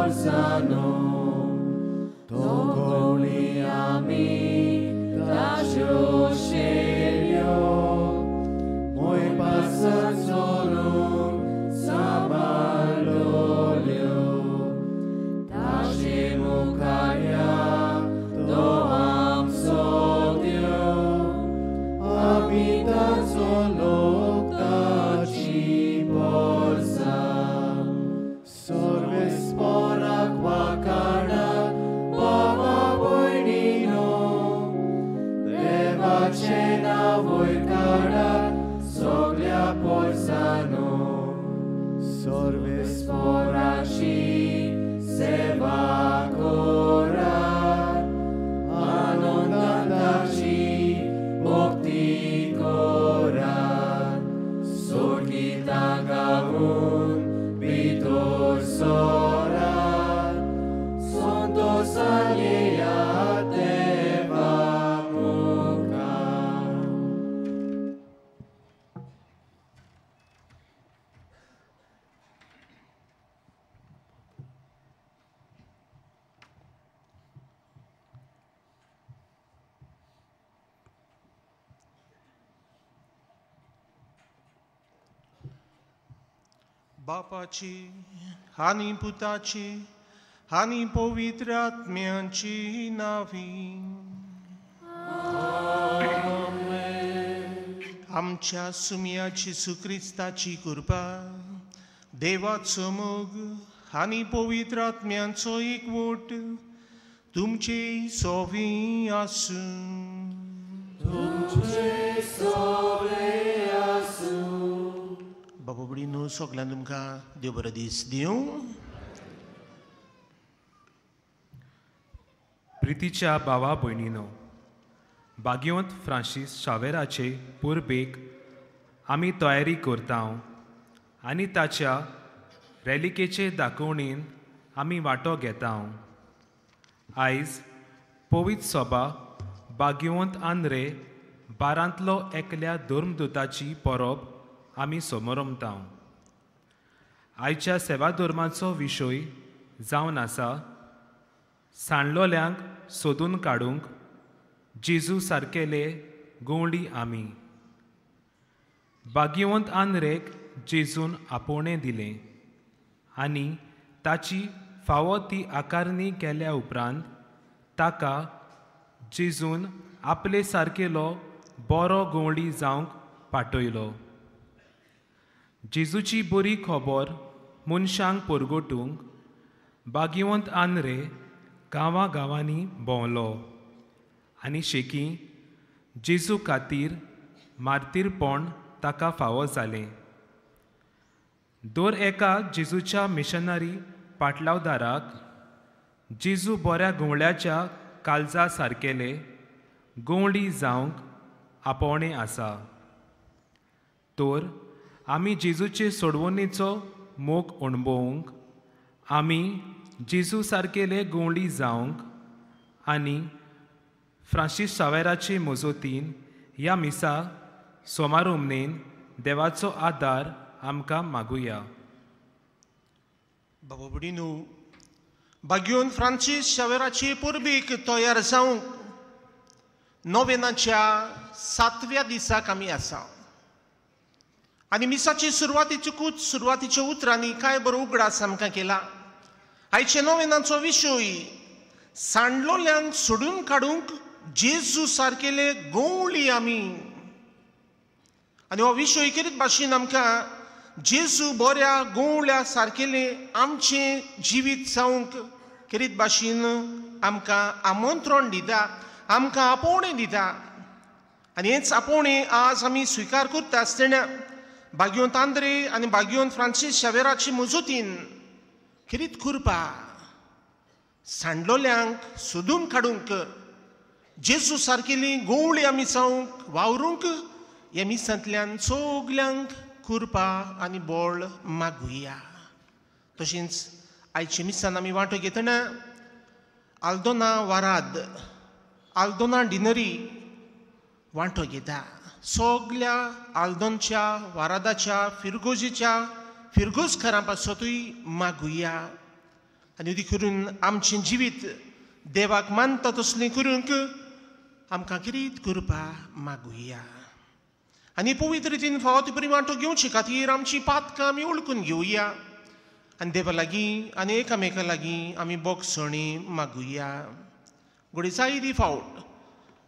porzaną, to goli ami taśo sielio, mój pasat solum samalolio, taśiemu kaya do am sodio, abitat solok taci porza, sorve sporak wakana baba boinino, devačena vojkara soglia porzano, sorve sporaci sevakora, anondandaci optikora, sorgitangavun vitor sora, sonto salieya deva muka. बापाची आणि पुताची आणि पवित्र आत्म्यांची नावी आमच्या सुमियाची सुख्रिस्ताची कृपा, देवाचो मोग आणि पवित्र आत्म्यांचो एकवट तुमचे सोवी आसूं. बाबा बुडीनो सगळ्यांक तुमकां देव बरो दीस दिवं. प्रितीच्या भावा भयणीनो, भाग्यवंत फ्रांसीस शावेराचे पुर्बेक आमी तयारी करता आनी ताच्या रॅलिकेचे दाखोवणेन आमी वांटो घेता. आयज पवित्र सभा भाग्यवंत आंद्रे बारांतलो एकल्या धर्मदूताची परब आमी समोरमता. आयच्या सेवा धर्माचो विशय जावन आसा सांडलोल्यांक सोदून काडूंक जेजू सारकेले गवंडी आमी. भाग्यवंत आंद्रेक जेजून आपोवणें दिलें आनी ताची फावो ती आकारणी केल्या उपरांत ताका जेजून आपले सारकेलो बरो गवंडी जावंक पाठयलो. जेजूची बरी खबर मनशांक परगटूंक भाग्यवंत आंद्रे गांवांनी भोंवलो आनी शेकी जेजू खातीर मार्तीरपण ताका फावो जालें. दर एका जेजूच्या मिशनरी पाटलावदाराक जेजू बऱ्या गवंड्याच्या काळजा सारकेले गवंडी जावंक आपोवणें आसा. तर आमी जेजूचे सोडवणेचो मोग अणभवूंक, आमी जेजू सारकेले गवंडी जावंक आनी फ्रांसीस शावेराचे मजतीन ह्या मिसा सोमारोमनेन देवाचो आदार आमकां मागुया. बाबा बुडीनो, भाग्यवंत फ्रांसीस शावेराचे पुर्बेक तयार जावंक नोवेनाच्या 7व्या दिसाक आमी आसा आनी मिसाची सुरवातीच्या उतरांनी कांय बरो उगडास आमकां केला. आयचे नोवेनाचो विशय सांडलोल्यांक सोडून काडूंक जेजू सारकेले गवळी आमी. आनी हो विशय कितें भाशेन आमकां जेजू बऱ्या गवळ्या सारकेले आमचें जिवीत जावंक कितें भाशेन आमकां आमंत्रण दिता, आमकां आपोवणें दिता. आनी हेच आपोवणें आज आमी स्विकार करता आसतना भाग्यवंत आंद्रे आनी भाग्यवंत फ्रांसीस शावेराची मजतीन कितें करपा, सांडलोल्यांक सोदून काडूंक जेजू सारकेली गवळी आमी जावंक वावरूंक ह्या मिसांतल्यान सगल्यांक कृपा आनी बळ मागुया. तशेंच आयच्या मिसान आमी वांटो घेतना आल्दोना वाराद, आल्दोना डिनरी वांटो घेता. सगल्या आल्दोनच्या वारादाच्या फिरगोजीच्या फिरगोजकारां पासतूय मागुया. आनी उदी करून आमचें जिवीत देवाक मानता तसलें करूंक आमकां कितें करपा मागुया. आनी पवित्र रितीन फावो ती बरी वांटो घेवचे खातीर आमची पातकां आमी ओळखून घेवया आनी देवा लागीं आनी एकामेका लागीं आमी बोगसणी मागुया. घोडी जायती फावट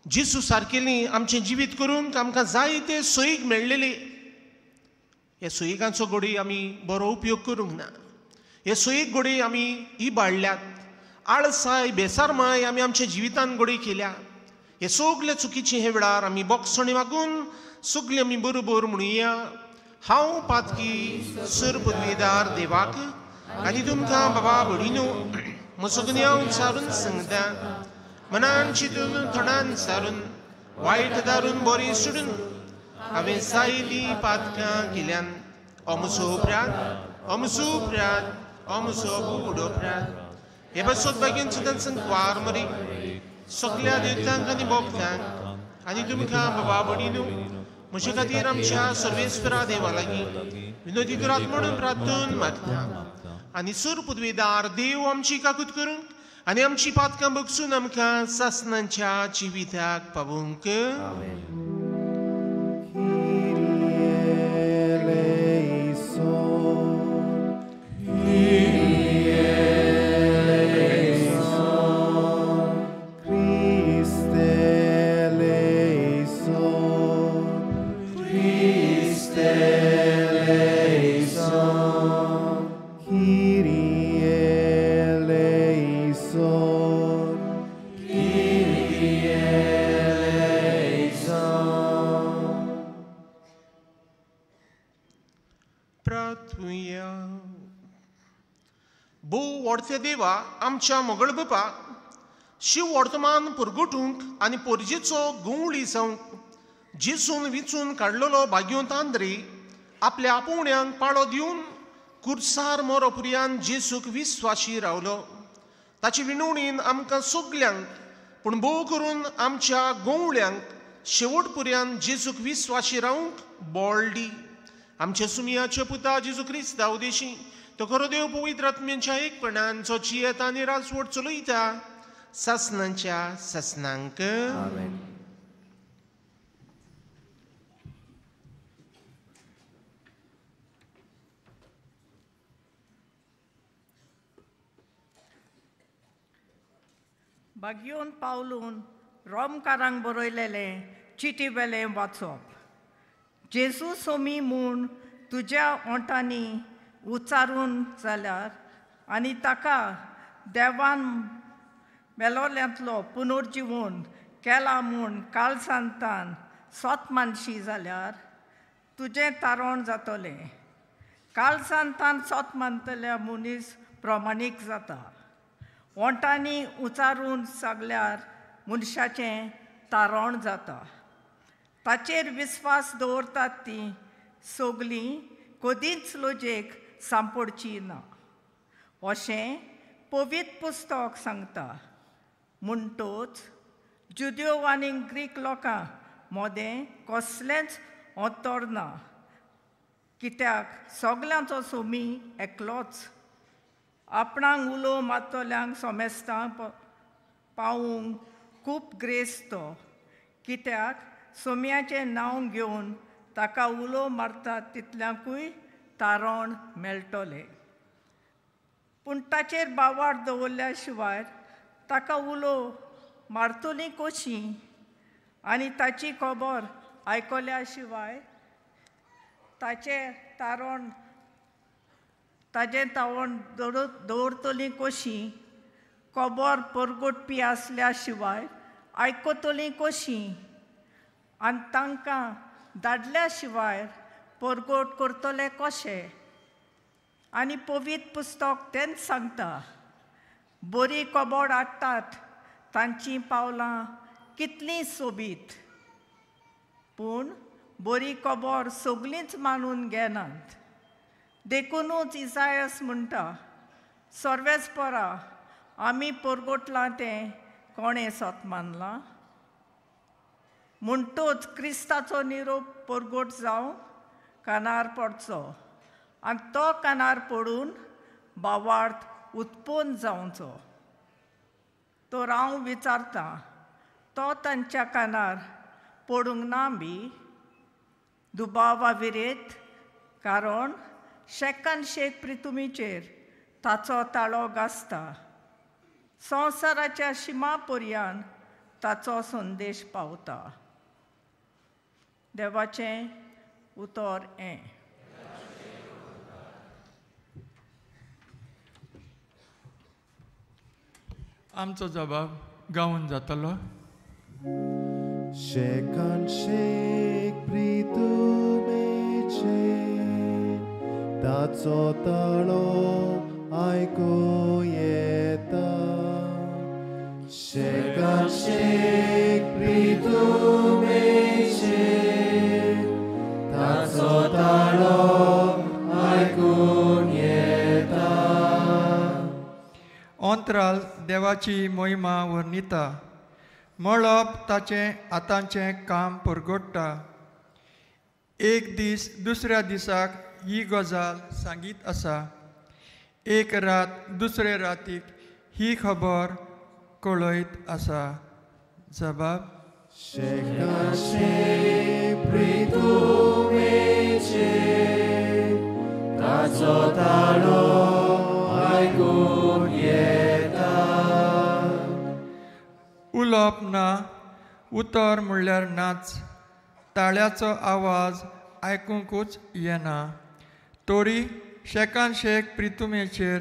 जेजू सारकेलीं आमचें जिवीत करूंक आमकां जायते सोयीक मेळ्ळेले. हे सोयीकांचो घोडी आमी बरो उपयोग करूंक ना. हे सोयीक घोडी आमी इबाडल्यात. आळसाय बेसारमाय आमी आमच्या जिवितान घोडी केल्या. हे सगळे चुकीचे हे वेळार आमी बोगसणी मागून सगळे आमी बरोबर म्हणुया. हांव पातकी सर पदवीदार देवाक आनी तुमकां बाबा भयणीनो म्हजो गुन्यांव सारून सांगता. मनान चिंतून थोडान सारून वायट दारून बरी सोडून हांवें जायतीं पातकां केल्यान हो म्हजो अपराध, हो म्हजो उपराध, हो म्हजो बुडो अपराध. हे बसोत बेगीन सुद्दां संकवार मरी सगळ्या देवतांक आनी भोगतांक आनी तुमकां बाबा भयणीनो म्हजे खातीर आमच्या सर्वेस्परा देवा लागीं विनोदी करात म्हणून प्रार्थून मागता. आनी सर पदवीदार देव आमची काकूत करूंक आनी आमची पातकां बगसून आमकां सासणांच्या जिविताक पावूंक. देवा आमच्या मोगळ बापा शिव वर्तमान परगटूंक आनी पोरजेचो गुवळी जावंक जेजून विचून काडलेलो भाग्योंत आंद्रे आपल्या आपोवण्यांक पाळो दिवन कुर्सार मोरोपर्यंत जेजूक विस्वाशी रावलो. ताचे विणवणीन आमकां सगल्यांक पूण भोव करून आमच्या गोवळ्यांक शेवट पर्यंत जेजूक विस्वाशी रावंक बोळ दी. आमच्या सुमियाच्या पुता जेजू क्रिस्ता उदेशी तो खरो देव पवित्र आत्म्याच्या एकपणान जो जियेत आनी राजवट चलयता सासणांच्या सासणांक. भाग्योन पावलून रोमकारांक बरयलेले चिटी वेलें वाचप. जेजू सोमी म्हूण तुज्या ओंटांनी उचारून जाल्यार आनी ताका देवान मेलोल्यांतलो पुनर्जिवून केला म्हूण काल सांतान सोत मानशी जाल्यार तुजें तारण जातलें. काल सांतान सोत मानतल्या मनीस प्रमाणीक जाता. ओंटांनी उचारून सांगल्यार मनशाचें तारण जाता. ताचेर विस्वास दवरतात तीं सगलीं कदींच लोजेक सांपडची ना अशें पवित्र पुस्तक सांगता. म्हणटोच जुद्यो आनी ग्रीक लोकां मोदें कसलेंच अंतर ना कित्याक सगल्यांचो सोमी एकलोच. आपणाक उलो मारतल्यांक सोमेस्तां पावूंक खूब ग्रेस तो कित्याक सोम्याचें नांव घेवन ताका उलो मारतात तितल्यांकूय तारण मेळटलें. पूण ताचेर बावार दवरल्या शिवाय ताका उलो मारतलीं कशीं आनी ताची खबर आयकल्या शिवाय ताचें तारण दवरतलीं कशीं. खबर परगटपी आसल्या शिवाय आयकतलीं कशीं आनी तांकां धाडल्या शिवाय परगट करतले कशें. आनी पवित्र पुस्तक तेंच सांगता बरी खबर हाडटात तांचीं पावलां कितलीं सोबीत. पूण बरी खबर सगळींच मानून घेनात. देखूनच इसायास म्हणटा सर्वेस्परा आमी परगटलां तें कोणें सोत मानलां. म्हणटोच क्रिस्ताचो निरोप परगट जावन कानार पडचो आनी तो कानार पडून बावार्थ उत्पन्न जावचो. तो हांव विचारतां, तो तांच्या कानार पडूंक ना बी दुबावा विरेत, कारण शेकान शेक प्रितुमीचेर ताचो ताळो गासता. संवसाराच्या शिमा पर्यान ताचो संदेश पावता. देवाचें उतर हें. आमचो जबाब गावून जातलो. शेकान शेक प्रितुमेचे ताचो ताळो आयको येता. शेकान शेक प्रितुमेचे ताचो ताळो आयकून येता. अंतराल देवाची मोहिमा वर्णिता. मळप ताचें हातांचें काम परगडटा. एक दीस दुसऱ्या दिसाक ही गजाल सांगीत आसा. एक रात दुसरे रातीक ही खबर कळयत आसा. जबाब शेकान शेक प्रितुमेचे ताचो ताळो आयकून येता. उलोवप ना, उतर म्हणल्यार नाच. ताळ्याचो आवाज आयकूंकूच येना. तोरी शेकान शेक प्रितुमेचेर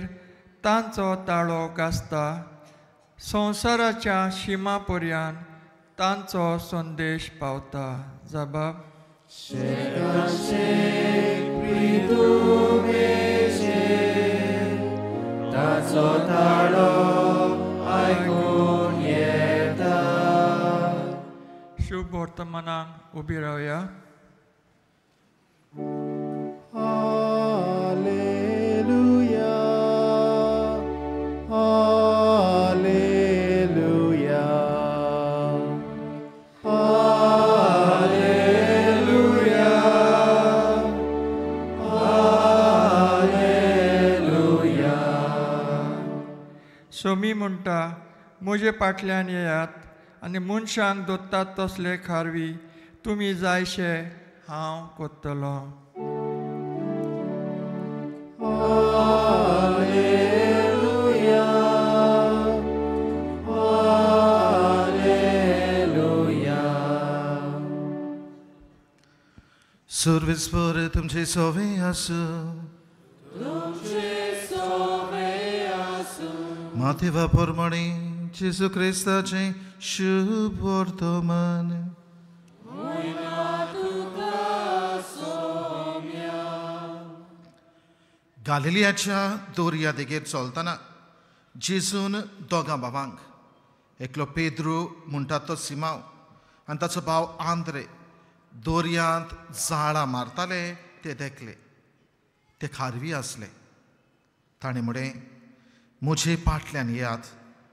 तांचो ताळो गासता. संवसाराच्या शिमा पर्यान तांचो संदेश पावता. जबाब शेकान शेक प्रितुमेचे ताचो ताळो आयकून येता. शुभ वर्तमानाक उबी रावया. Hallelujah, hallelujah, hallelujah, hallelujah. सोमी म्हणटा, म्हजे फाटल्यान येयात आनी मनशांक दोत्तात तसले खारवी तुमी जायशे हांव कोत्तलो. Hallelujah, hallelujah. सर्वेस्पर तुमचे सोवे आसूं. माथेवा प्रमाणे जेजू क्रिस्ताचे शुभ वर्तमान. गालिलियाच्या दोर्या देगेर चलतना जेजून दोगां भावांक, एकलो पेद्रू म्हणटा तो सिमाव आनी ताचो भाव आंद्रे दोर्यांत जाळां मारताले ते देखले. ते खारवी आसले. ताणें म्हळें, म्हजे फाटल्यान येयात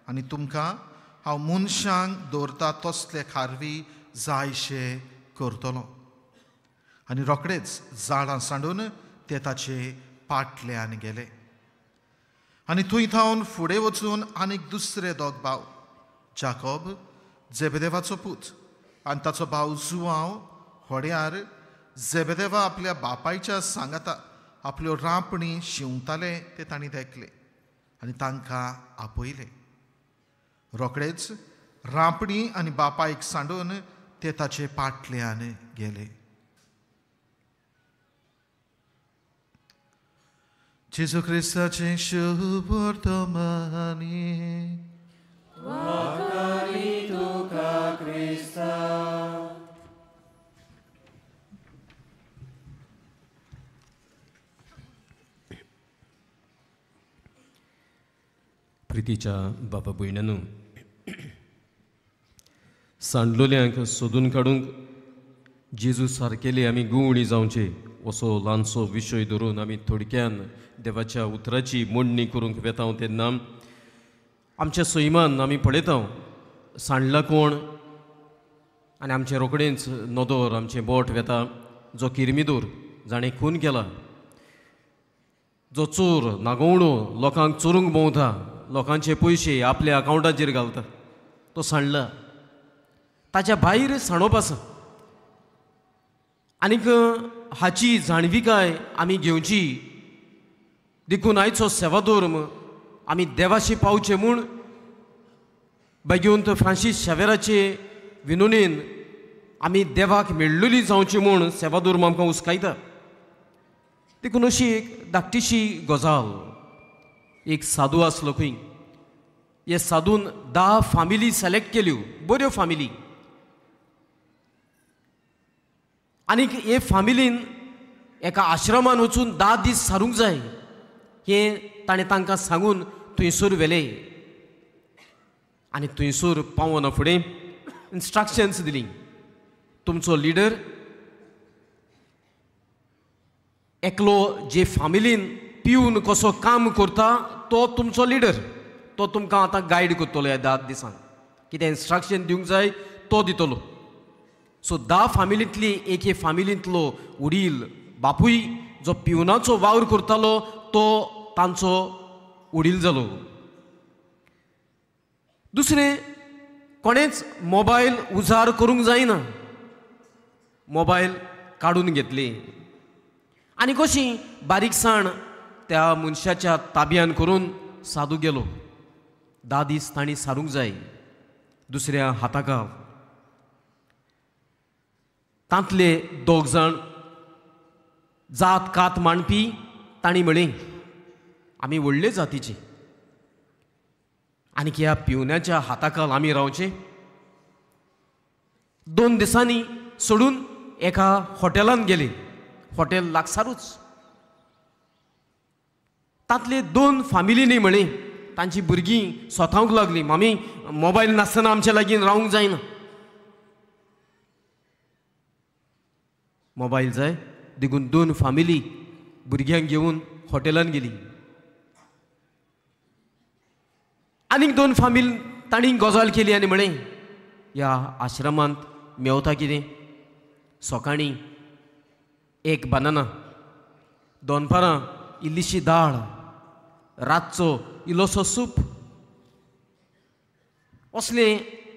आनी तुमकां हांव मनशांक दवरता तसले खारवी जायशे करतलो. आनी रोखडेच जाळां सांडून ते ताचे फाटल्यान गेले. आनी थंय थावन फुडें वचून आनीक दुसरे दोग भाव, जाकोब जेबेदेवाचो पूत आनी ताचो भाव जुआंव होड्यार जेबेदेवा आपल्या बापायच्या सांगाता आपल्यो रांपणी शिंवताले ते तांणी देखले आनी तांकां आपयले. रोखडेच रांपणी आनी बापायक सांडून ते ताचे फाटल्यान गेले. जेजू क्रिस्ताचे शुभ वर्तमानी. प्रितीच्या बाबा भयणांनो, सांडलोल्यांक सोदून काडूंक जेजू सारकेले आमी गुवळी जावचे असो ल्हानसो विशय धरून आमी थोडक्यान देवाच्या उतराची मोडणी करूंक वेतांव तेन्ना आमच्या सैमान आमी पळयता सांडला कोण आनी आमचे रोखडेंच नदोर आमचें बोट वेता जो किरमिदोर जाणें खून केला. जो चोर नागवणो लोकांक चोरूंक भोंवता, लोकांचे पयशे आपल्या अकावंटाचेर घालता, तो सांडला. ताच्या भायर सांडप आसा. आनीक हाची जाणविकाय आमी घेवची. देखून आयचो सेवा धर्म आमी देवाशी पावचे म्हूण भगवंत फ्रांसीस शेवेराचे विनोनेन आमी देवाक मेळ्ळुली जावची म्हूण सेवा धर्म आमकां उस्कायता. देखून अशी एक धाकटीशी गजाल. एक साधू आसलो खंय. हे साधून 10 फामिली सिलेक्ट केल्यो, बऱ्यो फामिली. आनीक हे फामिलीन एका आश्रमान वचून 10 दीस सारूंक जाय हें ताणें तांकां सांगून थंयसर व्हेले. आनी थंयसर पावना फुडें इन्स्ट्रक्शन्स दिली. तुमचो लिडर एकलो जे फामिलीन पिवन कसो काम करता तो तुमचो लिडर. तो तुमकां आतां गायड करतलो ह्या 10 दिसांक. कितें इन्स्ट्रक्शन दिवंक जाय तो दितलो. सो 10 फामिलींतली एके फामिलींतलो वडील बापूय जो पिवनाचो वावर करतालो तो तांचो वडील जालो. दुसरें कोणेच मोबायल उजार करूंक जायना. मोबायल काडून घेतले आनी कशी बारीकसाण त्या मनशाच्या ताब्यान करून साधू गेलो. 10 दीस तांणी सारूंक जाय दुसऱ्या हाताका. तांतले 2 जाण जात कात मांडपी तांणी म्हळें आमी व्हडले जातीचे आनी ह्या पिवण्याच्या हाताखाल आमी रावचे. 2 दिसांनी सोडून एका हॉटेलांत गेले. हॉटेल लागसारूच. तांतले 2 फामिलींनी म्हळें, तांची भुरगीं स्वतावंक लागलीं मामी मोबायल नासतना आमच्या लागीं रावंक जायना. मोबायल जाय देखून 2 फामिली भुरग्यांक घेवन हॉटेलांत गेली. आनीक 2 फामील तांणी गजाल केली आनी म्हळें ह्या आश्रमांत मेवता कितें? सकाळीं 1 बनाना, दनपारां इल्लीशी दाळ, रातचो इल्लोसो सूप. असले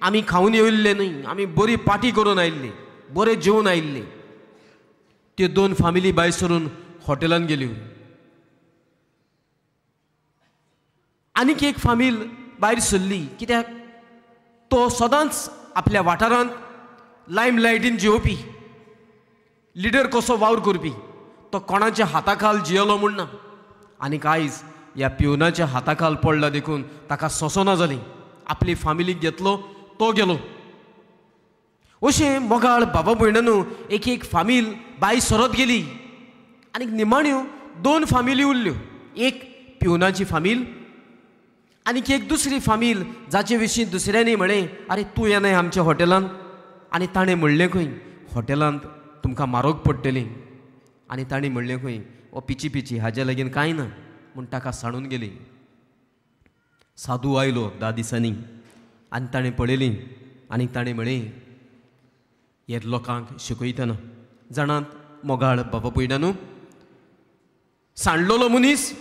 आमी खावन येयल्ले न्हय, आमी बरी पार्टी करून आयिल्ले, बरे जेवन आयिल्ले. त्यो 2 फामिली भायर सरून हॉटेलांत गेल्यो. आनीक 1 फामील भायर सरली. कित्याक तो सदांच आपल्या वाठारांत लायमलायटीन जेवपी, लिडर कसो वावर करपी. तो कोणाच्या हाताखाल जियेलो म्हूण ना. आनीक आयज ह्या पिवनाच्या हाताखाल पडला देखून ताका सोंसना जाली. आपली फामिलीक घेतलो, तो गेलो. अशें मोगाळ बाबा भयणानू एक फामील भायर सरत गेली. आनीक निमाण्यो 2 फामिली उरल्यो. एक पिवनाची फामील आनीक एक दुसरी फामील जाचे विशीं दुसऱ्यांनी म्हळें आरे तूं येनाय आमच्या हॉटेलांत. आनी ताणें म्हणलें खंय हॉटेलांत तुमकां म्हारग पडटलीं. आनी ताणें म्हणलें खंय ओ पिची हाज्या लागीं कांय ना म्हूण ताका सांडून गेली. साधू आयलो 10 दिसांनी आनी ताणें पळयलीं आनी ताणें म्हळें हे लोकांक शिकयतना जाणात मोगाळ बाबा पयडानू सांडलोलो मनीस,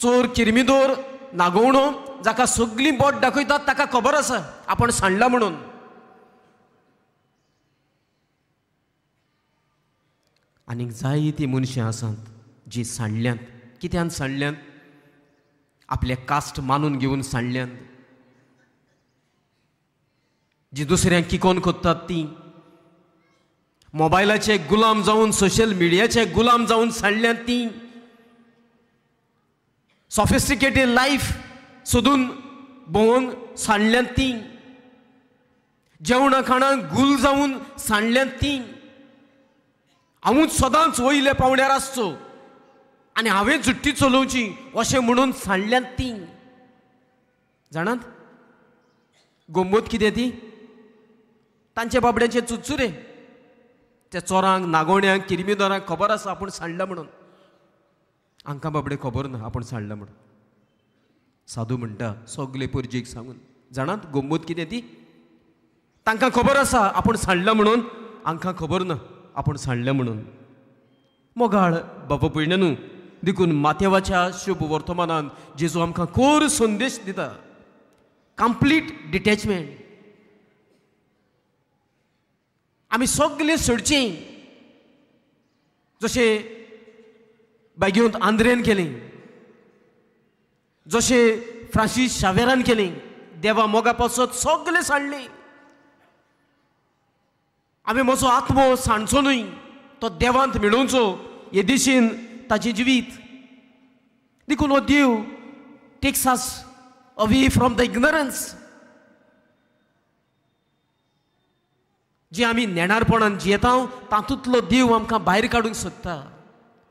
चोर, किरमिदोर, नागवणो जाका सगळीं बोट दाखयतात ताका खबर आसा आपण सांडला म्हणून. आनीक जायतीं मनशां आसात जीं सांडल्यांत. कित्यान सांडल्यांत? आपले कास्ट मानून घेवन सांडल्यांत. जी दुसऱ्यांक किकोन कोत्तात तीं मोबायलाचे गुलाम जावन, सोशल मिडियाचे गुलाम जावन सांडल्यांत तीं. सॉफिस्टिकेटेड लायफ सोदून भोंवून सांडल्यांत तीं. जेवणा खाणांक गुल जावन सांडल्यांत तीं. हांवूच सदांच वयले पावण्यार आसचो आनी हांवें जुट्टी चलोवची अशें म्हणून सांडल्यांत तीं. जाणात गंमत कितें ती? तांचे बाबड्याचे चुचुरे. त्या चोरांक, नागोण्यांक, किरमिदारांक खबर आसा आपूण सांडला म्हणून. हांकां बाबडे खबर ना आपूण सांडला म्हणून. साधू म्हणटा सगळे परजेक सांगून. जाणात गंमत कितें ती? तांकां खबर आसा आपूण सांडला म्हणून, हांकां खबर ना आपूण सांडला म्हणून. मोगाळ बाबा पयणानू देखून माथेवाच्या शुभ वर्तमानान जेजू आमकां कोर संदेश दिता, कंप्लीट डिटॅचमेंट. आमी सगळे सोडचें, जशें बागेंत आंद्रेन केलें, जशें फ्रांसीस शावेरान केलें. देवा मोगा पासत सगळें सांडलें. आमी म्हजो आत्मो सांडचो न्हय, तो देवांत मेळोवचो हे दिशेन ताचें जिवीत. देखून हो देव takes us away from the ignorance, जे आमी नेणारपणान जियेता तातूंतलो देव आमकां भायर काडूंक सोदता.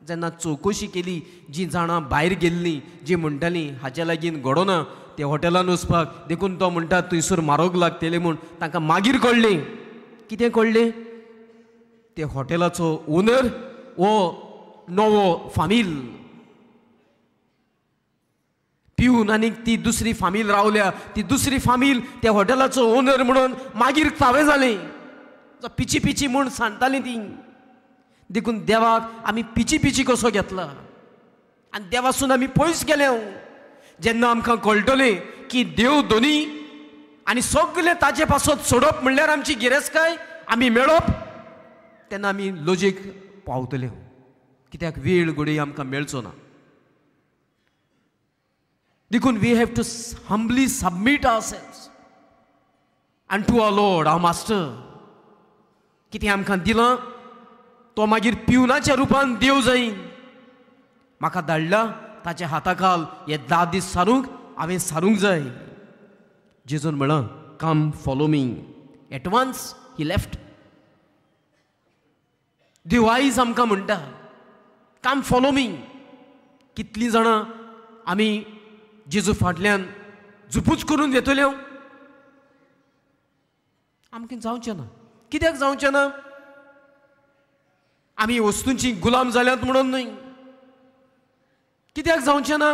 जेन्ना चवकशी केली, जीं जाणां भायर गेल्लीं, जीं म्हणटालीं हाच्या लागीं घडोना ते हॉटेलान वचपाक, देखून तो म्हणटा थंयसर मारोग लागतले म्हूण तांकां मागीर कळ्ळें. कितें कळ्ळें? ते हॉटेलाचो ओनर हो नवो फामील पिवन, आनी ती दुसरी फामील रावल्या, ती दुसरी फामील त्या हॉटेलाचो ओनर म्हणून मागीर तावें जालें. पिची पिची म्हूण सांडटालीं ती. देखून देवाक आमी पिची पिची कसो घेतला आनी देवासून आमी पयस गेले. जेन्ना आमकां कळटलें की देव दोनी आनी सगळें ताजे पासत सोडप म्हणल्यार आमची गिरेस्तकाय आमी मेळप, तेन्ना आमी लॉजीक पावतले. कित्याक वेळ घडये आमकां मेळचो ना. देखून we have to humbly submit ourselves unto our lord, our master. कितें आमकां दिलां तो मागीर पिवनाच्या रुपान देव जायन. म्हाका धाडला ताच्या हाताखाल हे 10 दीस सारूंक हांवें सारूंक जाय. जेजून म्हणलां come follow me. At once he left. देव आयज आमकां म्हणटा कम फॉलो मी. कितलीं जाणां आमी जेजू फाटल्यान झुपूच करून येतल्यो? आमकां जावचें ना. कित्याक जावचें ना? आमी वस्तूंची गुलाम जाल्यात म्हणून न्हय. कित्याक जावचें ना?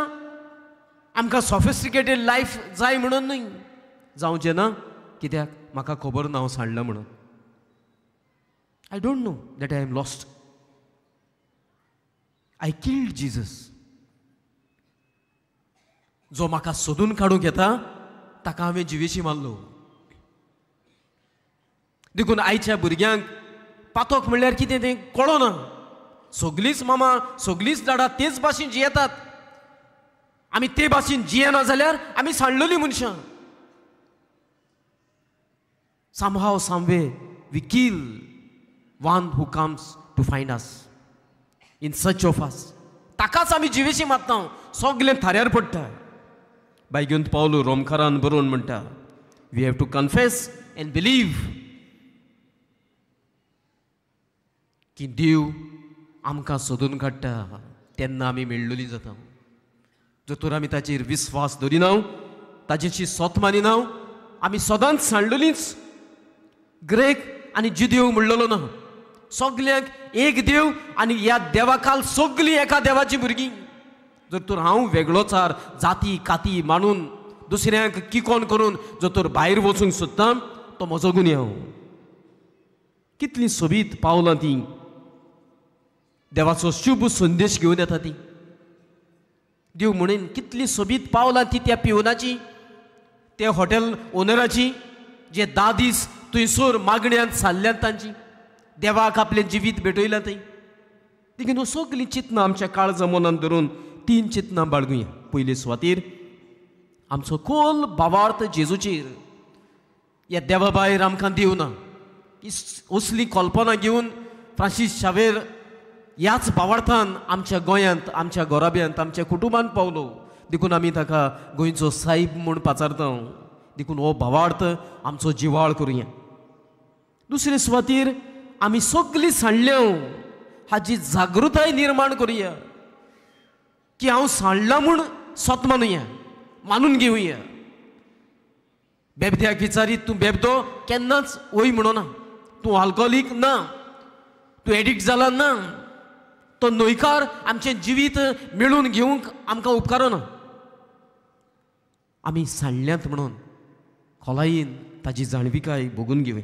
आमकां सॉफिस्टिकेटेड लायफ जाय म्हणून न्हय. जावचें ना कित्याक म्हाका खबर ना हांव सांडलां म्हणून. I don't know that I am lost. I killed Jesus. जो म्हाका सोदून काडूंक येता ताका हांवें जिवेशी मारलो. देखून आयच्या भुरग्यांक पातोक म्हणल्यार कितें तें कळना. सगळींच मामा, सगळींच दाडा तेच भाशेन जियेतात. आमी ते भाशेन जियेना जाल्यार आमी सांडलेलीं मनशां. somehow some way we kill one who comes to find us in search of us. ताकाच आमी जिवेशी मारता. सगळें थाऱ्यार पडटा. बायगेंत पावलो रोमकारान बरोवन म्हणटा we have to confess and believe की देव आमकां सोदून काडटा तेन्ना आमी मेळ्ळोलीं जाता. जोतूर आमी ताचेर विस्वास दवरिना, ताचेची सोत मानिना, आमी सदांच सांडलोलींच. ग्रेक आनी जुदेव म्हणलेलो ना. सगल्यांक एक देव आनी ह्या देवा खाल सगळीं एका देवाची भुरगीं. जर तर हांव वेगळोचार जाती काती मांडून दुसऱ्यांक किकोन करून जर तर भायर वचूंक सोदता तो म्हजो गुन्यांव. कितलीं सोबीत पावलां तीं. देवाचो शुभ संदेश घेवन येता ती. देव म्हणून कितलीं सोबीत पावलां ती त्या पिवनाची, त्या हॉटेल ओनराची, जे 10 दीस थंयसर मागण्यांत सारल्यांत तांची. देवाक आपलें जिवीत भेटयलां थंय. देखून सगळीं चिंतनां आमच्या काळजा मनांत धरून 3 चिंतनां बाळगुया. पयले सुवातेर आमचो खोल भावार्थ जेजूचेर. ह्या देवा भायर आमकां दिवना. असली कल्पना घेवन फ्रांसीस शावेर ह्याच भावार्थान आमच्या गोंयांत, आमच्या गोराब्यांत, आमच्या कुटुंबांत पावलो. देखून आमी ताका गोंयचो साहेब म्हूण पाचारता. देखून हो भावार्थ आमचो जिवाळ करुया. दुसरे सुवातेर आमी सगळीं सांडल्यो हाची जागृताय निर्माण करुया की हांव सांडलां म्हूण स्वत मानुया, मानून घेवया. बेबद्याक विचारीत तूं बेबदो केन्नाच वय म्हणना. तूं अल्कोहोलीक ना, तूं एडिक्ट जाला ना, तो न्हयकार आमचें जिवीत मेळून घेवंक आमकां उपकारना. आमी सांडल्यांत म्हणून खोलायेन ताची जाणविकाय भोगून घेवया.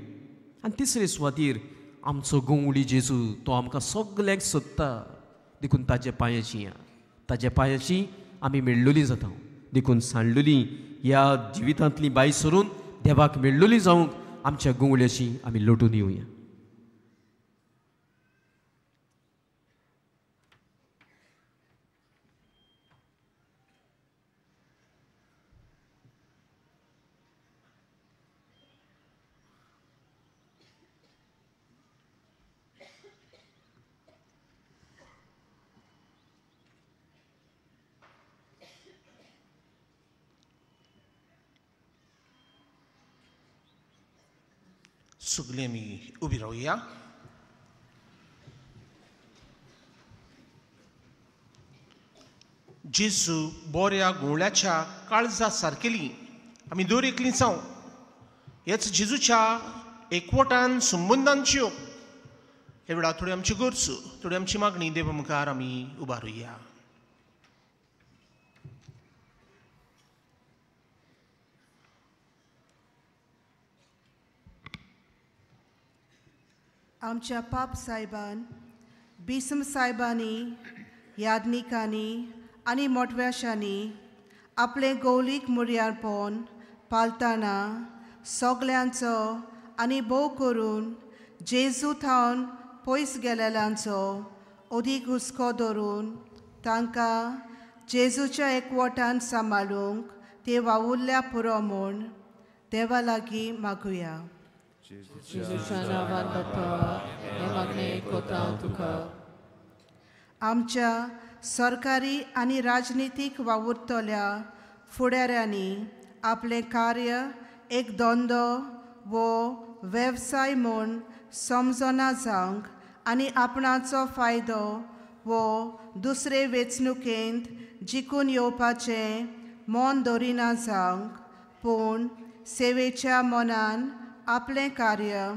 आनी तिसरे सुवातेर आमचो गोंवडी जेजू तो आमकां सगल्यांक सोदता. देखून ताचे पांयाची ताच्या पांयाची आमी मेळ्ळोली जाता देखून सांडलेली ह्या जिवितांतली बाई सरून देवाक मेळ्ळोली जावंक आमच्या गुंवळ्याची आमी लोटून येवया. सगळे आमी उबी रावया. जेजू बऱ्या गुंवळ्याच्या काळजा सारकेली आमी दर एकली जावं हेच जेजूच्या एकवटान संबंधांच्यो हे वेळार थोड्यो आमच्यो गरजो थोडी आमची मागणी देवा मुखार आमी उबारुया. आमच्या पाप साहेबान बिसम साहेबांनी यादनिकांनी आनी मोटव्याशांनी आपले गौलीक मुर्यारपण पालतना सगल्यांचो आनी भोव करून जेजू थावन पयस गेलेल्यांचो अदीक हुस्को धरून तांकां जेजूच्या एकवटान सांबाळूंक ते वावुरल्या पुरो म्हूण देवा लागीं मागुया. आमच्या सरकारी आनी राजनितीक वावुरतल्या फुडाऱ्यांनी आपले कार्य एक धंदो वो वेवसाय म्हूण समजना जावंक आनी आपणाचो फायदो वो दुसरे वेंचणुकेंत जिखून येवपाचें मन दवरिना जावंक पूण सेवेच्या मनान आपलें कार्य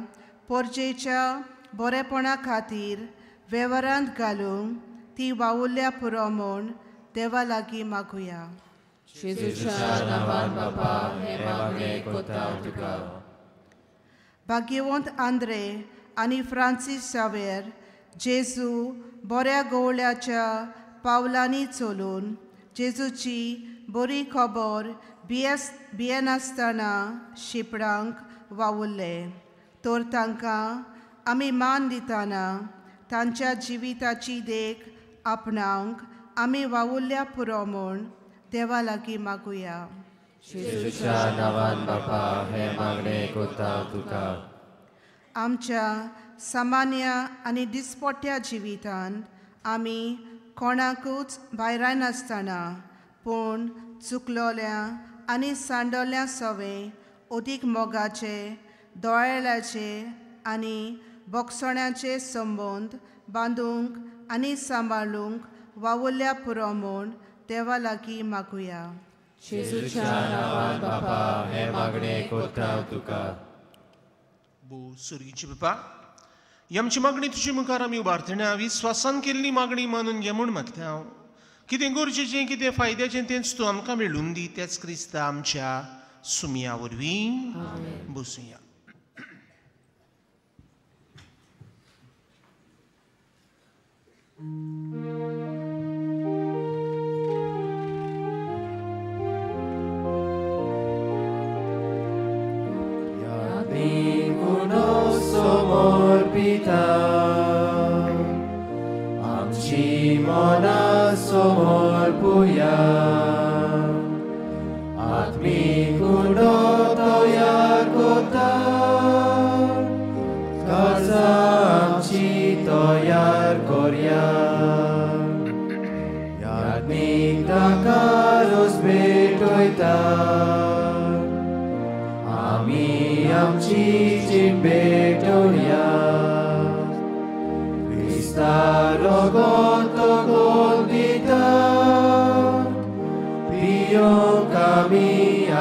पोरजेच्या बरेपणा खातीर वेव्हारांत घालूंक ती वावुरल्या पुरो म्हूण देवा लागीं मागुया. भाग्यवंत आंद्रे आनी फ्रांसीस सावेर जेजू बऱ्या गवळ्याच्या पावलांनी चलून जेजूची बरी खबर भियेनासतना शिपडांक वावुरले तर तांकां आमी मान दितना तांच्या जिविताची देख आपणावंक आमी वावुरल्या पुरो म्हूण देवा लागीं मागुया. आमच्या सामान्य आनी दिसपट्ट्या जिवितांत आमी कोणाकूच भायराय नासतना पूण चुकलोल्या आनी सांडोल्या सवय अदीक मोगाचे दोळ्याचे आनी बोगसण्याचे संबंद बांदूंक आनी सांबाळूंक वावुरल्या पुरो म्हूण देवा लागीं मागुया. सुरगीची बापा ही आमची मागणी तुजे मुखार आमी उबारतना विस्वासान केल्ली मागणी मानून घे म्हूण मागता हांव. कितें गरजेचें कितें फायद्याचें तेंच तूं आमकां मेळून दी तेच क्रिस्ता आमच्या सुमया वरवीं बसूया. आमची मना समर्पुया आत्मीक कुंडो तयार कोता काजा आमची तयार कोरया आत्मीक दाकारोस भेटोयता आमी आमची जीण भेटोया Starogoto gondita Pio kami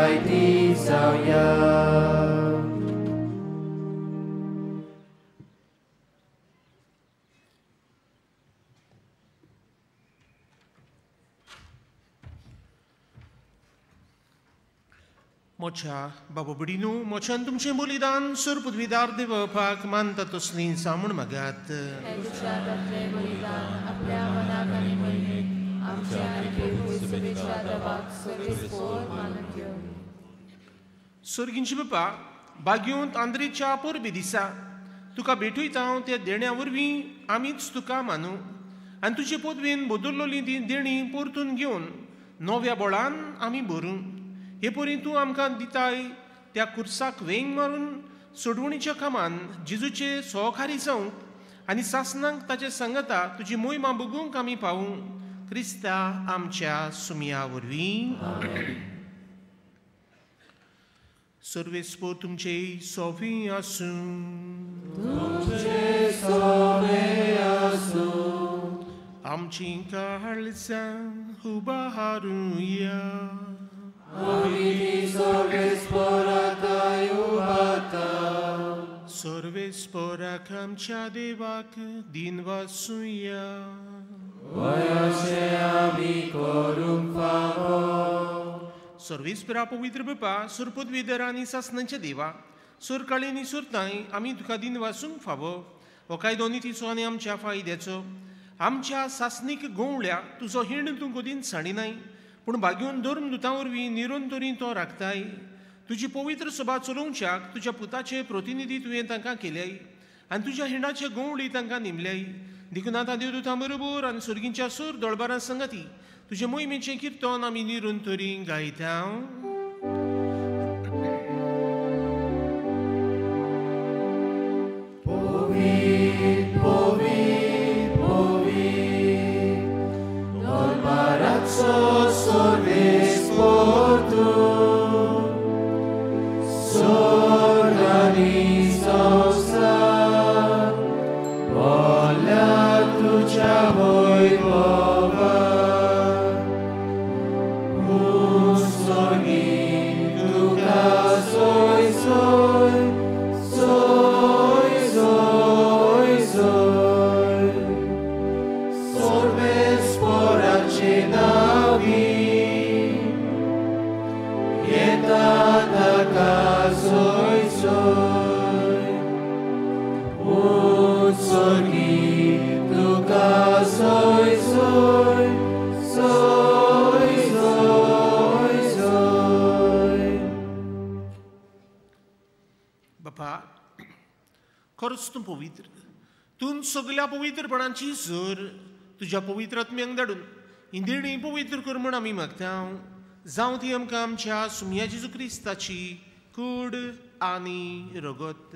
aiti sauya मोच्या बाबा बडिनू मोच्यान तुमचें बलिदान सुर पदवीदार देवपाक मानता तसलीं सामूण मागात. आपल्या मनाक आनी मनीत सर्गींची बापा बागेंत आंद्रेच्या परबी दिसा तुका भेटयता हांव त्या देण्या वरवीं आमीच तुका मानू आनी तुजे पदवेन बदल्लोली ती देणी परतून घेवन नव्या बळान आमी भरूं. हे परी तूं आमकां दिताय त्या कुर्साक वेंग मारून सोडवणीच्या कामान जेजूचे सहकारी जावंक आनी सासणांक ताचे संगता तुजी मोहिमा बगूंक आमी पावूं. क्रिस्ता आमच्या सुमया वरवीं. सर्वेस्पर तुमचे सोवी आसूं. आमची काळजां उबारूया. सर्वेस्पराक आमच्या देवाक दिन वासूया. सर्वेस्परा पवित्र बापा सुरपदवेदर आनी सासणांच्या देवा सुरकाळी आनी सुरताय आमी तुका दिन वासूंक फावो. हो कायदो नितीचो आनी आमच्या फायद्याचो. आमच्या सासणीक गोवळ्या तुजो हिण तूं कदींच साडिनाय पूण बागेवन धर्मदुतां वरवीं निरंतरी तो राखताय. तुजी पवित्र सभा चलोवच्याक तुज्या पुताचे प्रतिनिधी तुवें तांकां केल्याय आनी तुज्या हिणाचे गोवळी तांकां नेमल्याय. देखून आतां देवदुतां बरोबर आनी सुर्गींच्या सूर दळबारां संगती तुजे मोहिमेचें किर्तन आमी निरंतरी गायता. बापा खरोच तूं पवित्र. तूं सगळ्या पवित्रपणाची झर तुज्या पवित्र आत्म्यांक धाडून ही देणी पवित्र कर म्हूण आमी मागता. जावं ती आमकां आमच्या सुमया जेजू क्रिस्ताची कूड आनी रगत.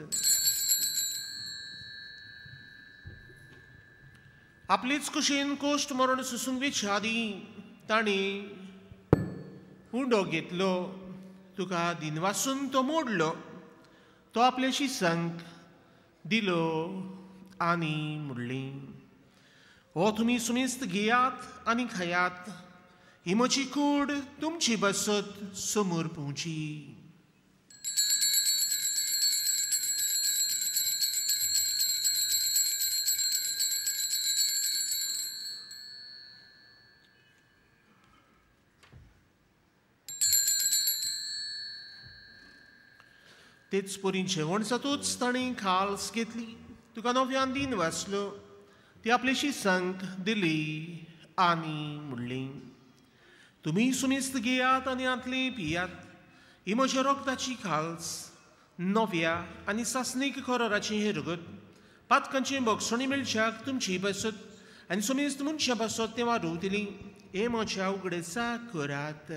आपलीच कुशीन कोश्ट मरण सुसूंक वेच्या आदी ताणी उंडो घेतलो. तुका दिनवासून तो मोडलो. तो आपल्या शिसांक दिलो आनी मुडली. हो तुमी सुमेस्त घेयात आनी खायात. ही म्हजी कूड तुमची बसत समोर पोवची. तेच परी जेवण जातूच ताणें खाल्स घेतली. तुका नव्यान दिन वाचलो. ती आपले शिसांक दिली आनी मुडली. तुमी सुमेस्त घेयात आनी आतले पियात. ही म्हज्या रोगताची खाल्स नव्या आनी सासणीक खोराराची हे रगत. पातकांचे बोगसणी मेळच्याक तुमची बसत आनी सुमेस्त मनशां बसत तेव्हा रोवतली. हे म्हज्या उगडेचा करात.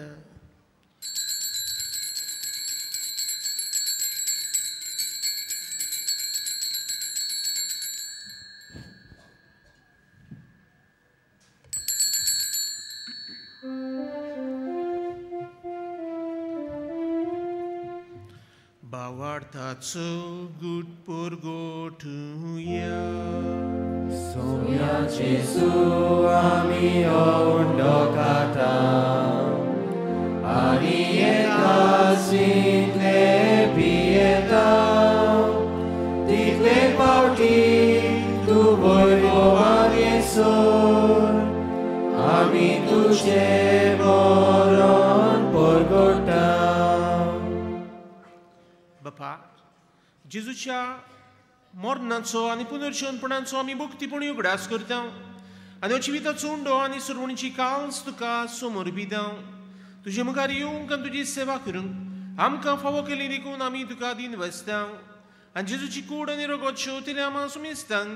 Bawartaco good porgotuja. Sonia Jesu ami ondokata. Ani ekasin le pieta. Ditle pauti tu voivovan Jesur. Ami tuce moron porgota. बापा जेजूच्या मरणाचो आनी पुनर्जन्मपणाचो आमी भक्तीपणी उगडास करता. आनी जिविताचो उंडो आनी सुरवणीची काळज तुका समोर बिदांव. तुजे मुखार येवंक आनी तुजी सेवा करूंक आमकां फावो केली देखून आमी तुका दिन वसतां. आनी जेजूची कूड आनी रगत शेवतले आमा सुमेस्तांक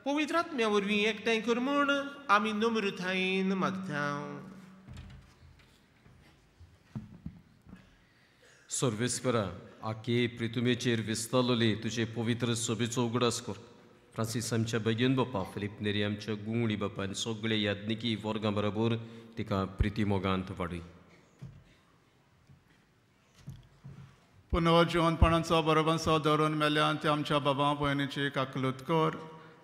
पवित्र आत्म्या वरवीं एकठांय कर म्हूण आमी नम्रतायेन मागता. सर्वेस्परा आखे पृथ्वीचेर विस्तारलोली तुजे पवित्र सोबेचो उगडास कर. फ्रांसीस आमच्या बेगीन बापा, फिलिप नेरी आमच्या गुंगडी बापा आनी सगळे यादनिकी वर्गां बरोबर तिका प्रिती मोगांत वाडय. पुनर्जीवनपणाचो बरोबरसो धरून मेल्यान ते आमच्या बाबा भयणीची काकलूत कर.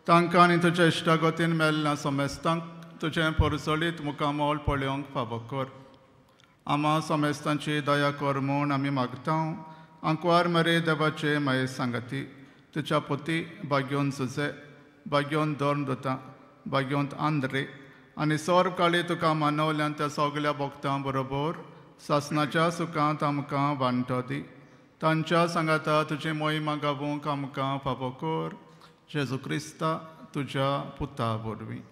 तांकां आनी तुज्या इश्टागतीन मेल्ल्या समेस्तांक तुजें परसळीत मुखामोल पळोवंक फावो कर. आमा समेस्तांची दया कर म्हूण आमी मागता. आंकवार मरे देवाचे माये सांगाती तुज्या पुती भाग्योन सुजे, भाग्योन दोर्न दोता, भाग्योंत आंद्रे आनी सोर काळी तुका मानवल्यान त्या सगळ्या भक्तां बरोबर सासणाच्या सुखांत आमकां वांटो दी. तांच्या सांगाता तुजी मोहिमा गावूंक आमकां फावो कर. जेजू क्रिस्ता तुज्या पुता वरवीं.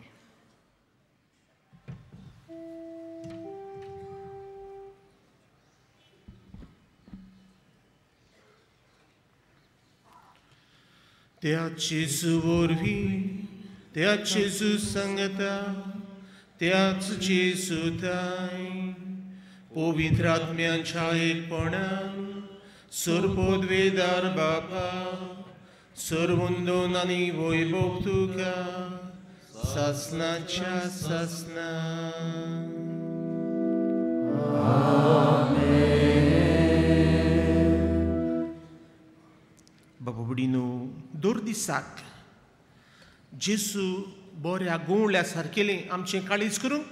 त्या जेजू वरवीं, त्या जेजू सांगता, त्याच जेजू ताय पवित्र आत्म्याच्या एकपणान सर्वोद्वेदार बापा सर्वुंदोन आनी वैभव तुका सासणाच्या सासणा. बाबा बुडीनो, दर दिसाक जेजू बऱ्या गोवळ्या सारकेलें आमचें काळीज करूंक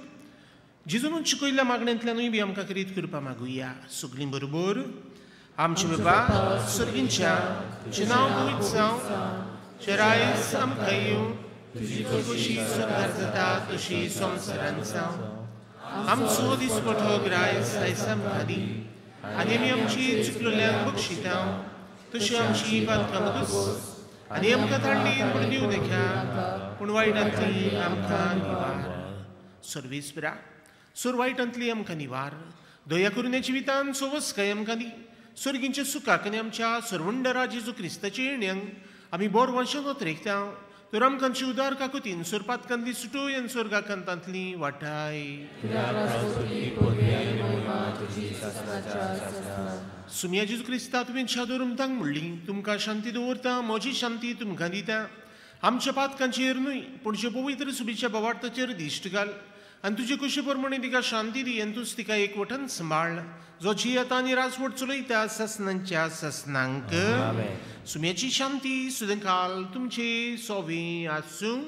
जेजून शिकयल्ल्या मागण्यांतल्यानूय बी आमकां करीत करपा मागुया. सगळीं बरोबर. आमचे बाबा सर्गींच्या तुजें नांव पवित्र जावं, तुजें रायज आमकां येवं, तुजी कशी सुदार जाता तशी संवसारांत जावं. आमचो दिसपठो रायज आयज आमकां दी आनी आमी आमची चुकलेल्यांक बक्षिता तशी आमची बांदकां मदत आनी आमकां थंडीन पडदिव नाका पूण वायटांतली आमकां निवार. सर्वेस्परा सोर वायटांतली आमकां निवार. दया करून ह्या जिवितांत सोवस्काय आमकां दी. सर्गींच्या सुखाक आनी आमच्या सर्वंडरा जेजू क्रिस्ताच्या येण्याक आमी बरो वंशाक वतरेकता. तर आमकांची उदार काकुतीन सोरपातकांतली सुटोय आनी स्वर्गाकांतांतली वाटाय. सुम्या जेजू क्रिस्ता तुवें शादोर उमतांक म्हणली, तुमकां शांती दवरता, म्हजी शांती तुमकां दिता. आमच्या पातकांचेर न्हय पूण जे पवित्र सुबेच्या बोवार्थाचेर दिश्ट घाल आनी तुजे कुशी प्रमाणे तिका शांती दी आनी तूं तिका एकवटान सांबाळ. जो जियेता आनी राजवट चलयता सासणांच्या सासणांक. सुम्याची शांती सुदकाल तुमचे सोबीं आसूं.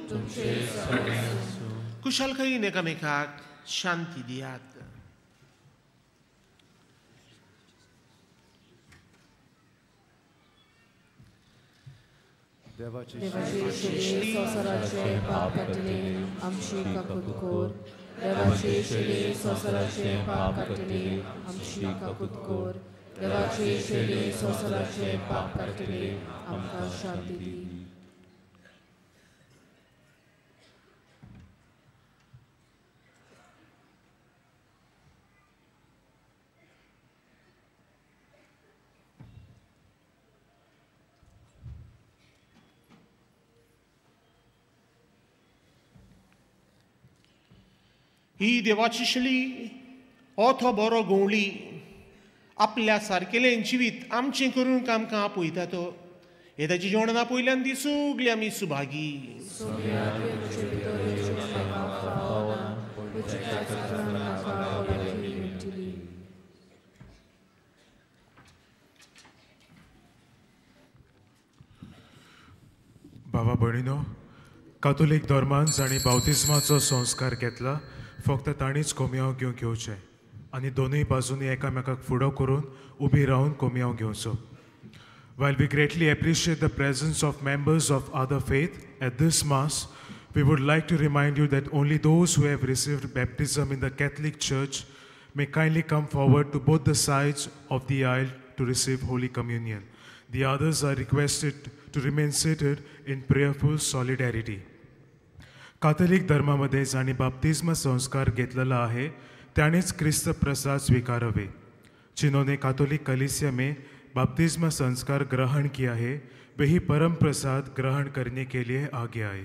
कुशालकायेन एकामेकाक शांती दियात. देवाची संवसाराचे पाप काटले आमची काकूत कोर. देवाचे शेळे संवसाराचे पाप काटले आमची काकूत कोर. देवाचे शेळे संवसाराचे पाप काटले आमकां शांती दी. ही देवाची शिली ओथो बरो गोवळी आपल्या सारकेलें जिवीत आमचें करूंक आमकां आपयता तो. हे ताची जेवणां पयल्यान दी सगळीं आमी सुभागी. बाबा भयणीनो, कातोलीक धर्मान जाणी बावतिस्माचो संस्कार घेतला फक्त ताणीच कोमयाव घेवंक येवचें आनी दोनूय बाजूनी एकामेकाक फुडो करून उबी रावन कोमयाव घेवचो. While we greatly appreciate the presence of members of other faith at this Mass, we would like to remind you that only those who have received baptism in the Catholic Church may kindly come forward to both the sides of the aisle to receive Holy Communion. The others are requested to remain seated in prayerful solidarity. Catholic धर्मामध्ये ज्यांनी बाप्तिस्म संस्कार घेतलेला आहे त्यानेच ख्रिस्त प्रसाद स्वीकारावे। जिन्होंने Catholic कलीसिया में बपतिस्मा संस्कार ग्रहण किया है वही परम प्रसाद ग्रहण करने के लिए आगे आए।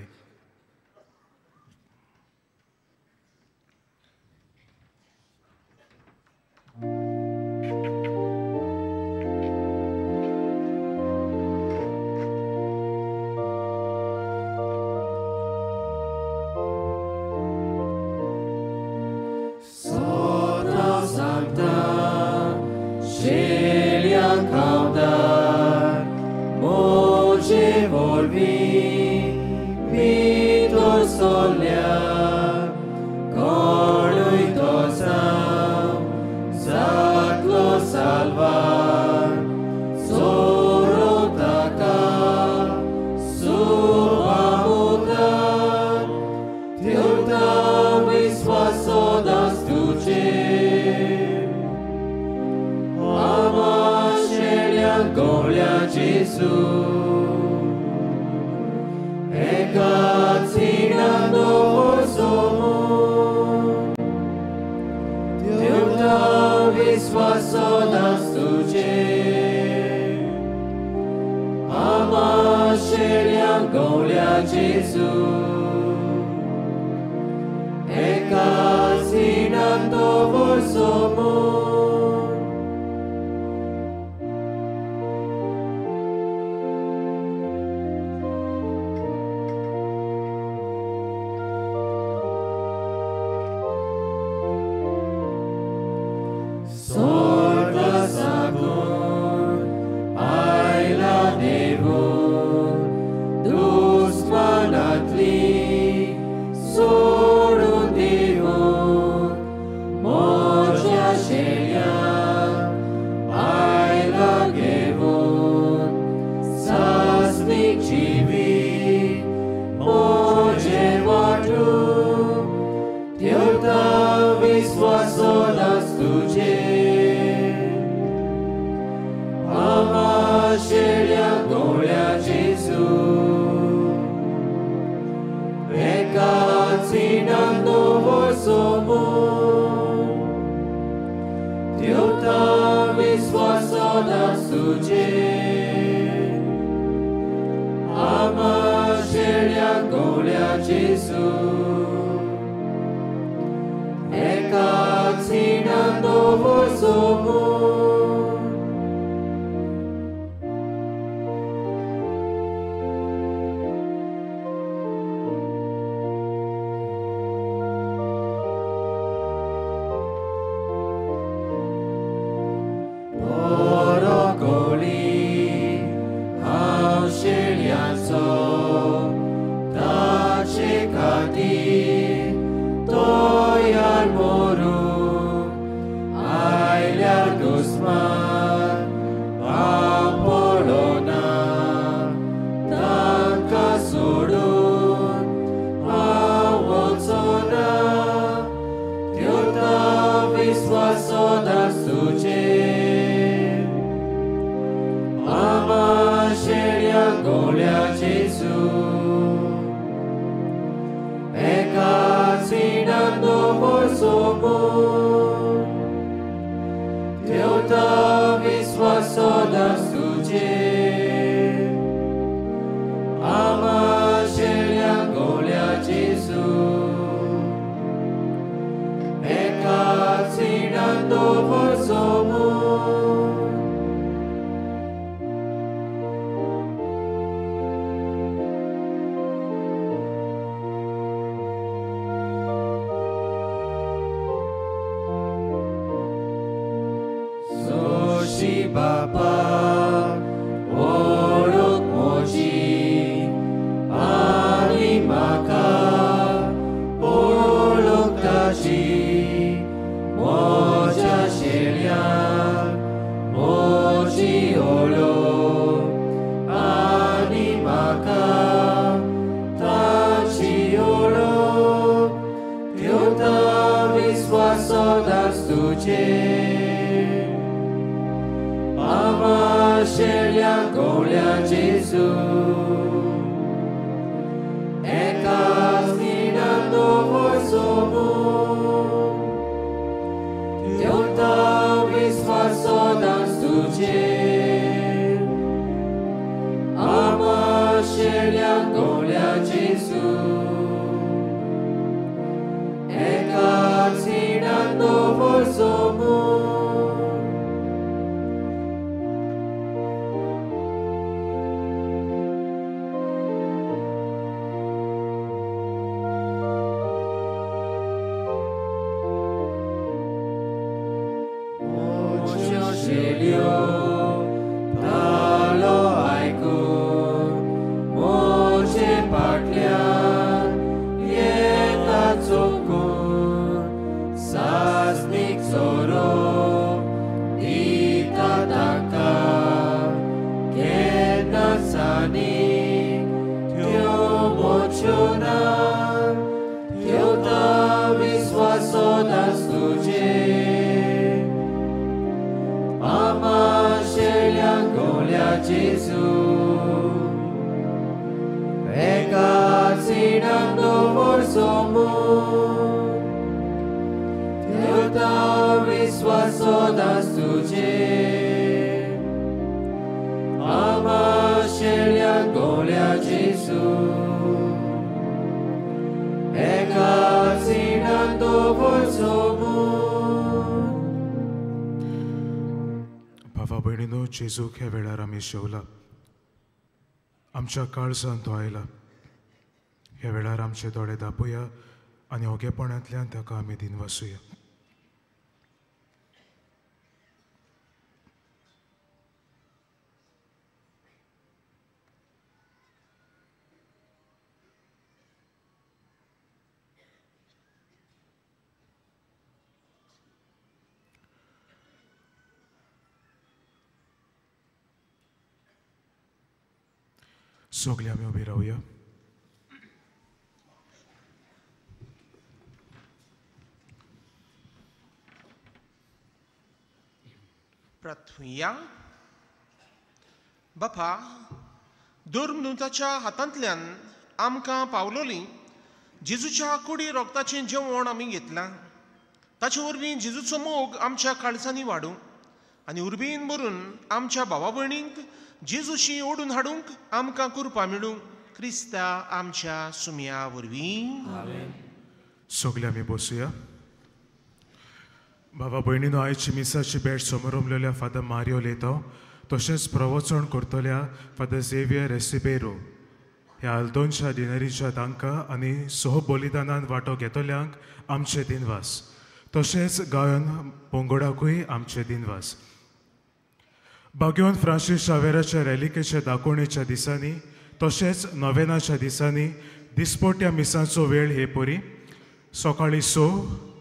Gesù, e castina आनी त्यो मोचोना त्यो ता विश्वासोदास तुझे आमा शेल्या गोल्या जेजू एका सिणान दवर समोर त्यो ता विश्वासोदास तुझे आमा शेल्या गोल्या जेजू एका सिणान दवर समोर. भावा भयणीनो, जेजूक ह्या वेळार आमी शेवला. आमच्या काळजांत तो आयला. ह्या वेळार आमचे दोळे धांपूया आनी ओगेपणांतल्यान ताका आमी दिनवासूया. सगळीं आमी उबी रावया. प्रार्थुया. बापा, 2 मिनटाच्या हातांतल्यान आमकां पावलोली जेजूच्या कुडी रोगताचें जेवण आमी घेतलां. ताचे वरवीं जेजूचो मोग आमच्या काळजांनी वाडूं आनी उर्बेन भरून आमच्या भावा भयणींक जेजूशी ओडून हाडूंक आमकां कृपा मेळूं. क्रिस्ता आमच्या सुमया वरवीं. सगळीं आमी बसूया. बाबा भयणीनो, आयची मिसाची भेट समोर उमलेल्या फादर मारियो लेतो तशेंच प्रवचन करतल्या फादर झेवियर एसिबेरो ह्या आल्दोनच्या दिनारीच्या तांकां आनी सह बलिदानान वांटो घेतल्यांक आमचे दिनवास. तशेंच गायन पोंगडाकूय आमचे दिनवास. बागेवन फ्रांसीस शावेराच्या रॅलिकेच्या दाखोवणेच्या दिसांनी तशेंच नोवेनाच्या दिसांनी दिसपट्ट्या मिसांचो वेळ हे परी सकाळीं 6,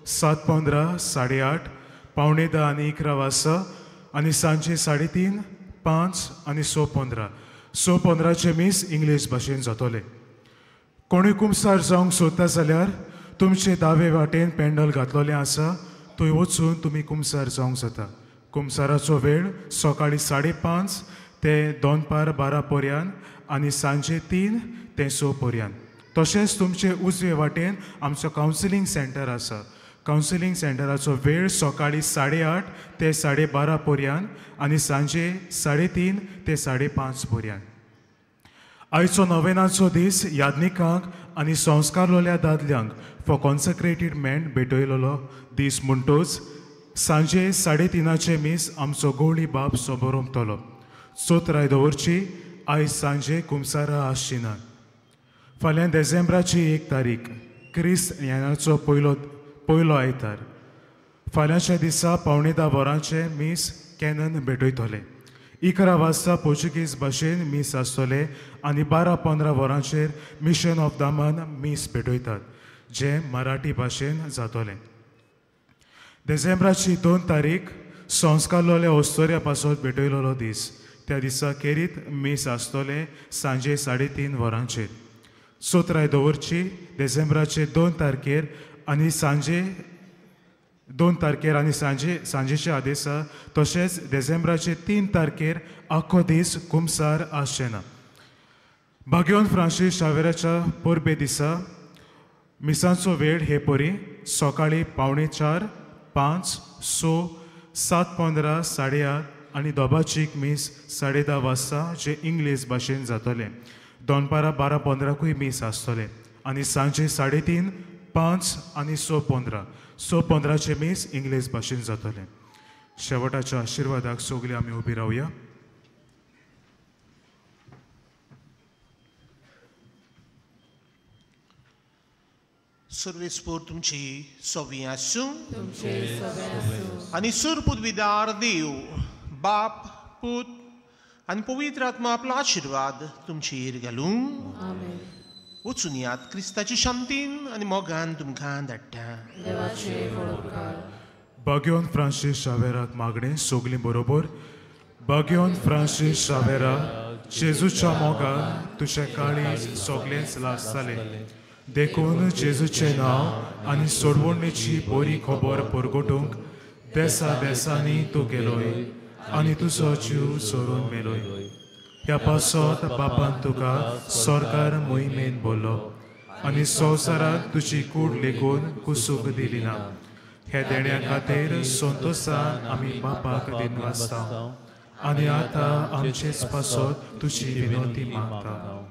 7:15, 8:30, 9:45 आनी 11 वाजता आनी सांजे 3:30, 5 आनी 6:15. 6:15चे मीस इंग्लीश भाशेन जातले. कोणूय कुमसार जावंक सोदता जाल्यार तुमचे दावे वाटेन पेंडल घातलेलें आसा, थंय वचून तुमी कुमसार जावंक जाता. कुमसाराचो वेळ सकाळीं 5:30 ते दनपार 12 पर्यंत आनी सांजे 3 ते 6 पर्यंत. तशेंच तुमचे उजवे वाटेन आमचो कावन्सिलींग सेंटर आसा. कावन्सिलींग सेंटराचो वेळ सकाळीं 8:30 ते 12:30 पर्यंत आनी सांजे 3:30 ते 5:30 पर्यंत. आयचो नोवेनाचो दीस यादनिकांक आनी संस्कारलोल्या दादल्यांक फॉर कॉन्सक्रेटेड मॅन भेटयलेलो दीस म्हणटूच सांजे 3:30चे मीस आमचो गवळी बाब समोर उमतलो. चोत्राय दवरची. आयज सांजे कुमसारा आसची ना. फाल्यां डिसेंबराची 1 तारीख क्रिस्त ह्याचो पयलो आयतार. फाल्यांच्या दिसा 9:15 वरांचे मीस कॅनन भेटयतले. 11 वाजता पोर्चुगीज भाशेन मीस आसतले आनी 12:15 वरांचेर मिशन ऑफ दामान मीस भेटयतात, जे मराठी भाशेन जातले. डिसेंबराची 2 तारीख संस्कारलोल्या ओस्तोऱ्या पासत भेटयलेलो दीस. त्या दिसा केरीत मीस आसतले सांजे 3:30 वरांचेर. सोत्राय दवरची. डिसेंबराचे 2 तारखेर आनी सांजे 2 तारखेर आनी सांजेच्या आदेसा तशेंच डिसेंबराचे 3 तारखेर आख्खो दीस कुमसार आसचे ना. बागेवन फ्रांसीस शावेराच्या परबे दिसा मिसांचो वेळ हे परी सकाळीं 4:45, 5, 6, 7:15, 8:30 आनी दोबाचीक मीस 10:30 वाजता, जे इंग्लीश भाशेन जातले. दनपारां 12:15 मीस आसतले आनी सांजे 3:30, 5 आनी 6:15. 6:15चे मीस इंग्लीश भाशेन जातले. शेवटाच्या आशिर्वादाक सगळीं आमी उबी रावया. सर्वेस्पोर तुमची सोवी आसूं आनी सुरपुदविदार देव बाप, पूत आनी पवित्र आत्मा आपलो आशिर्वाद तुमचेर घालूं. वचून यात क्रिस्ताची शांतीन आनी मोगान तुमकां धाडटा. बागेवन फ्रांसीस शावेराक मागणें सगलीं बरोबर. बागेवन फ्रांसीस शावेरा, जेजूच्या मोगान तुझे काळीज सगळेच लासताले देखून जेजूचे नांव आनी सोडवणेची बरी खबर परगटूंक देसा देसांनी तूं गेलोय आनी तुजो जीव सोडून मेलोय. ह्या पासत बापान तुका सरकार मोहिमेन बोल्लो आनी संवसाराक तुजी कूड लेखून कुसूक दिली ना. हे देण्या खातीर संतोशान आमी बापाक दिन वाचता आनी आतां आमचेच पासत तुजी विनंती मागता.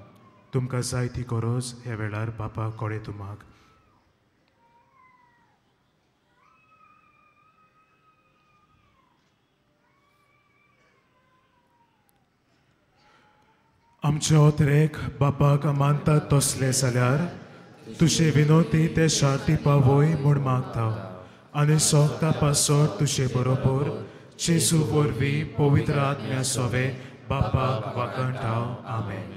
तुमकां जाय ती गरज ह्या वेळार बापाक कळे तूं माग. आमचे ओतरेक बापाक मानतात तसले जाल्यार तुजे विनोती ते शार्ती पावय म्हूण मागता आनी सोगता पासत तुजे बरोबर जेजू वरवीं पवित्र आत्म्या सोवे बापाक वाकणटाव. आमेन.